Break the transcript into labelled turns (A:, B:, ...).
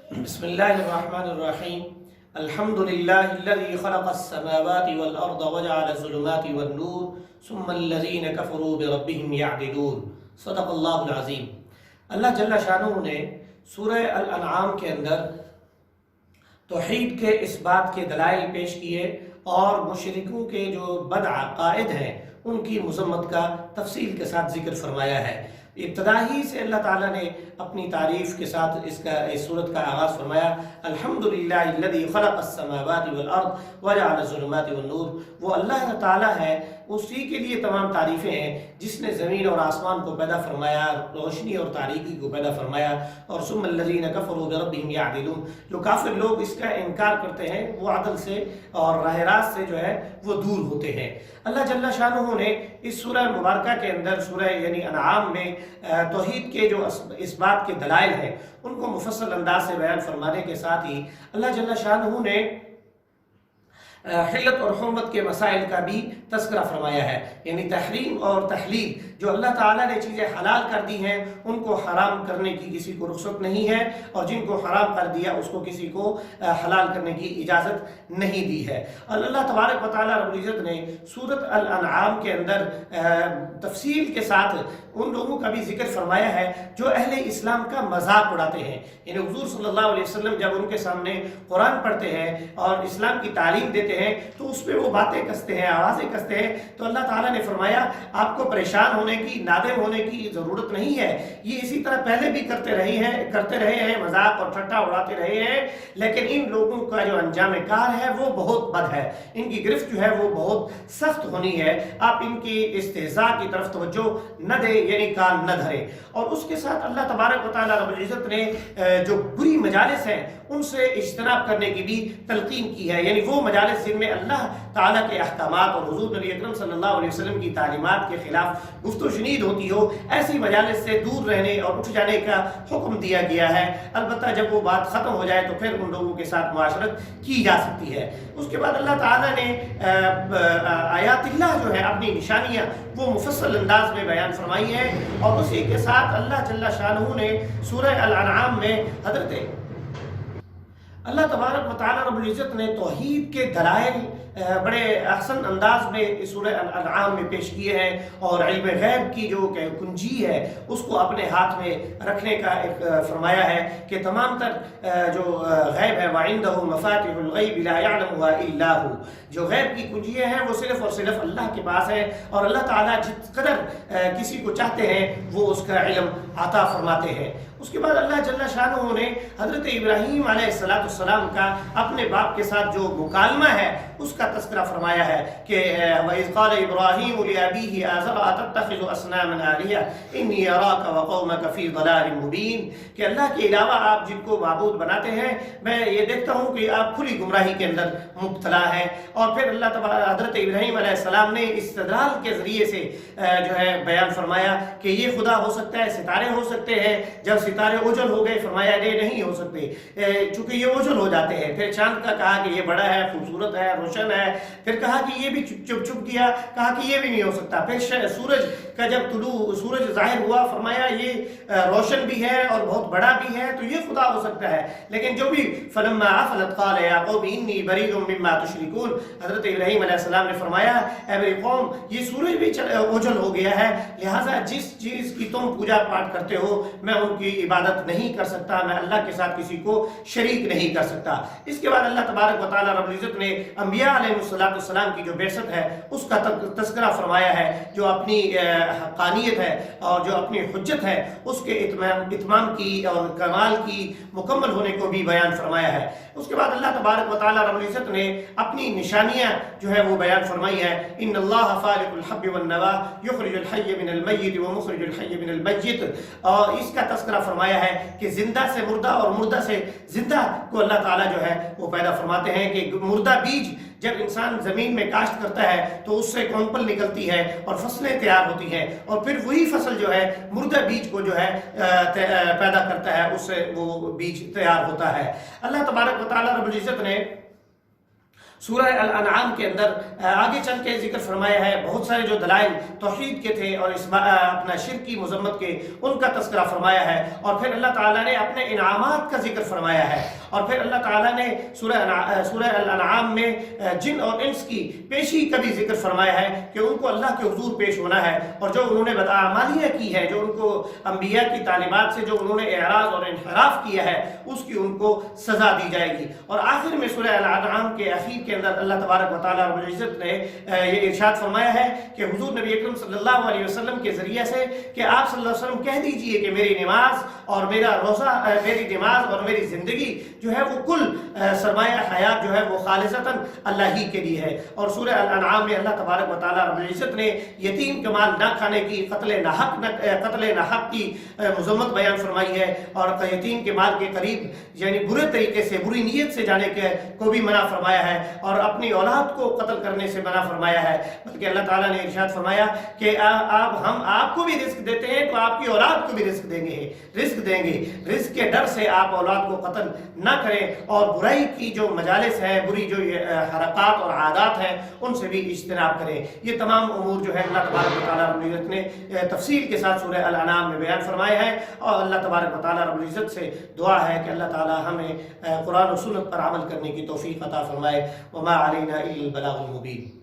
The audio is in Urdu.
A: بسم الله الرحمن الرحيم. الحمد لله الذي خلق السماوات والأرض وجعل الظلمات والنور ثم الذين كفروا بربهم يعدلون. صدق اللہ العظیم. اللہ جل شانہ نے سورہ الانعام کے اندر توحید کے اس بات کے دلائل پیش کیے اور مشرکوں کے جو بد عقائد ہیں ان کی مذمت کا تفصیل کے ساتھ ذکر فرمایا ہے. ابتدا ہی سے اللہ تعالیٰ نے اپنی تعریف کے ساتھ اس صورت کا آغاز فرمایا. الحمدللہ الذی خلق السماوات والارض وجعل الظلمات والنور. وہ اللہ تعالیٰ ہے، اسی کے لیے تمام تعریفیں ہیں جس نے زمین اور آسمان کو پیدا فرمایا، روشنی اور تاریکی کو پیدا فرمایا. اور ثم الذین کفروا بربہم یعدلون. جو کافر لوگ اس کا انکار کرتے ہیں وہ عدل سے اور راہ راست سے جو ہے وہ دور ہوتے ہیں. اللہ جل شانہ نے اس سورہ مبارکہ کے اندر سورہ یعنی انعام میں توحید کے جو اس بات کے دلائل ہیں ان کو مفصل انداز سے بیان فرمانے کے ساتھ ہی اللہ جل شانہ نے حلت اور حرمت کے مسائل کا بھی تذکرہ فرمایا ہے. یعنی تحریم اور تحلیل، جو اللہ تعالیٰ نے چیزیں حلال کر دی ہیں ان کو حرام کرنے کی کسی کو رخصت نہیں ہے، اور جن کو حرام کر دیا اس کو کسی کو حلال کرنے کی اجازت نہیں دی ہے. اور اللہ تبارک و تعالیٰ رب العزت نے سورۃ الانعام کے اندر تفصیل کے ساتھ ان لوگوں کا بھی ذکر فرمایا ہے جو اہل اسلام کا مذاق اڑاتے ہیں. یعنی حضور صلی اللہ علیہ وسلم جب ان کے سامنے قرآن پڑھتے ہیں اور اسلام کی تعلیم دیتے ہیں تو اس پہ وہ باتیں کستے ہیں، آوازیں کستے ہیں. تو اللہ تعالیٰ نے فرمایا آپ کو پریشان ہونے کی، نادم ہونے کی ضرورت نہیں ہے. یہ اسی طرح پہلے بھی کرتے رہے ہیں، مذاق اور ٹھٹا اڑاتے رہے ہیں، لیکن ان لوگوں کا جو انجام کار ہے وہ بہت بد ہے. ان کی گرفت جو ہے وہ بہت سخت ہونی ہے. آپ ان کی استہزاء کی طرف توجہ نہ دیں، یعنی کان نہ دھریں. اور اس کے ساتھ اللہ تبارک و تعالیٰ رب العزت نے جو بری مجالس ہیں ان سے اجتناب کرنے کی بھی تلقین کی ہے. یعنی وہ مجالس جن میں اللہ تعالیٰ کے احکامات اور حضور نبی اکرم صلی اللہ علیہ وسلم کی تعلیمات کے خلاف گفت و شنید ہوتی ہو، ایسی مجالس سے دور رہنے اور اٹھ جانے کا حکم دیا گیا ہے. البتہ جب وہ بات ختم ہو جائے تو پھر ان لوگوں کے ساتھ معاشرت کی جا سکتی ہے. اس کے بعد اللہ تعالیٰ نے آیات اللہ جو ہے اپنی نشانیاں وہ مفصل انداز میں بیان فرمائی ہے. اور اسی کے ساتھ اللہ جل شانہ نے سورہ الانعام میں اللہ تبارک و تعالیٰ رب العزت نے توحید کے دلائل بڑے احسن انداز میں سورہ الانعام میں پیش کیے ہیں، اور علم غیب کی جو کنجی ہے اس کو اپنے ہاتھ میں رکھنے کا ایک فرمایا ہے کہ تمام تر جو غیب ہے وَعِندَهُ مَفَاتِحُ الْغَيْبِ لَا يَعْلَمُهَا إِلَّا هُ. جو غیب کی کنجیاں ہیں وہ صرف اور صرف اللہ کے پاس ہے، اور اللہ تعالیٰ جس قدر کسی کو چاہتے ہیں وہ اس کا علم عطا فرماتے ہیں. اس کے بعد اللہ جل شانہ نے حضرت ابراہیم علیہ السلام کا اپنے باپ کے ساتھ جو مکالمہ ہے اس کا تذکرہ فرمایا ہے کہ وَإِذْ قَالَ إِبْرَاهِيمُ لِأَبِيهِ آزَرَ أَتَتَّخِذُ أَصْنَامًا آلِهَةً إِنِّي أَرَاكَ وَقَوْمَكَ فِي ضَلَالٍ مُبِينٍ. کہ اللہ کے علاوہ آپ جن کو معبود بناتے ہیں میں یہ دیکھتا ہوں کہ آپ کھلی گمراہی کے اندر مبتلا ہیں. اور پھر اللہ تعالیٰ حضرت ابراہیم علیہ السلام نے استدلال کے ذریعے سے جو ہے بیان فرمایا کہ یہ خدا ہو سکتا ہے، ستارے ہو سکتے ہیں. جب ستارے اوجل ہو گئے فرمایا یہ نہیں ہو سکتے چونکہ یہ اوجل ہو جاتے ہیں. پھر چاند کا کہا کہ یہ بڑا ہے، خوبصورت ہے، روشن ہے. پھر کہا کہ یہ بھی چپ کیا، کہا کہ یہ بھی نہیں ہو سکتا. پھر سورج کا جب طلوع سورج ظاہر ہوا فرمایا یہ روشن بھی ہے اور بہت بڑا بھی ہے تو یہ خدا ہو سکتا ہے. لیکن جو بھی فلما افلت قال یا قوم انی بریء مما تشرکون. حضرت ابراہیم علیہ السلام نے فرمایا اے میری قوم یہ سورج بھی اوجل ہو گیا ہے، لہٰذا جس چیز کی تم پوجا پاٹ کرتے ہو میں ان کی عبادت نہیں کر سکتا، میں اللہ کے ساتھ کسی کو شریک نہیں کر سکتا. اس کے بعد اللہ تبارک و تعالیٰ رب العزت نے انبیاء علیہ السلام کی جو بعثت ہے اس کا تذکرہ فرمایا ہے، جو اپنی حقانیت ہے اور جو اپنی حجت ہے اس کے اتمام کی اور کمال کی مکمل ہونے کو بھی بیان فرمایا ہے. اس کے بعد اللہ تبارک و تعالیٰ رب العزت نے اپنی نشانیاں جو ہے وہ بیان فرمائی ہے. ان اللہ فالق الحب والنوا یخرج الحی من المیت ومخرج الحی من المیت. اور اس کا تذکرہ فرمایا ہے کہ زندہ سے مردہ اور مردہ سے زندہ کو اللہ تعالیٰ جو ہے وہ پیدا فرماتے ہیں. کہ مردہ بیج جب انسان زمین میں کاشت کرتا ہے تو اس سے کونپل نکلتی ہے اور فصلیں تیار ہوتی ہیں، اور پھر وہی فصل جو ہے مردہ بیج کو جو ہے پیدا کرتا ہے، اس سے وہ بیج تیار ہوتا ہے. اللہ تبارک و تعالیٰ رب العزت نے سورہ الانعام کے اندر آگے چل کے ذکر فرمایا ہے، بہت سارے جو دلائل توحید کے تھے اور اپنا شرک کی مذمت کے، ان کا تذکرہ فرمایا ہے، اور پھر اللہ تعالیٰ نے اپنے انعامات کا ذکر فرمایا ہے، اور پھر اللہ تعالیٰ نے سورہ الانعام میں جن اور انس کی پیشی کا بھی ذکر فرمایا ہے کہ ان کو اللہ کے حضور پیش ہونا ہے، اور جو انہوں نے بدعمالیہ کی ہے، جو ان کو انبیاء کی تعلیمات سے جو انہوں نے اعراض اور انحراف کیا ہے، اس کی ان کو سزا دی جائے گی۔ اور آخر میں سورہ الانعام کے اخیر کے اندر اللہ تبارک و تعالیٰ رب العزت نے یہ ارشاد فرمایا ہے کہ حضور نبی اکرم صلی اللہ علیہ وسلم کے ذریعے سے کہ آپ صلی اللہ علیہ وسلم کہہ دیجئے کہ میری نماز اور میرا روزہ، میری نماز اور میری زندگی جو ہے وہ کل سرمایہ حیات جو ہے وہ خالصتاً اللہ ہی کے لیے ہے۔ اور سورہ الانعام میں اللہ تبارک و تعالیٰ رب العزت نے یتیم کا مال نہ کھانے کی، قتل ناحق کی مذمت بیان فرمائی ہے، اور یتیم کے مال کے قریب یعنی برے طریقے سے، بری نیت سے جانے کے کو بھی منع فرمایا ہے، اور اپنی اولاد کو قتل کرنے سے منع فرمایا ہے۔ بلکہ اللہ تعالیٰ نے ارشاد فرمایا کہ ہم آپ کو بھی رزق دیتے ہیں تو آپ کی اولاد کو بھی رزق دیں گے۔ رزق کے ڈر سے آپ اولاد کو قتل نہ کریں، اور برائی کی جو مجالس ہیں، بری جو حرکات اور عادات ہیں، ان سے بھی اجتناب کریں۔ یہ تمام امور جو ہے اللہ تبارک و تعالیٰ رب العزت نے تفصیل کے ساتھ سورہ الانعام میں بیان فرمائے ہیں، اور اللہ تبارک و تعالیٰ رب العزت سے دعا ہے کہ اللہ تعالیٰ ہمیں قرآن و سنت پر عمل کرنے کی توفیق عطا فرمائے۔ وما علینا الا البلاغ المبین۔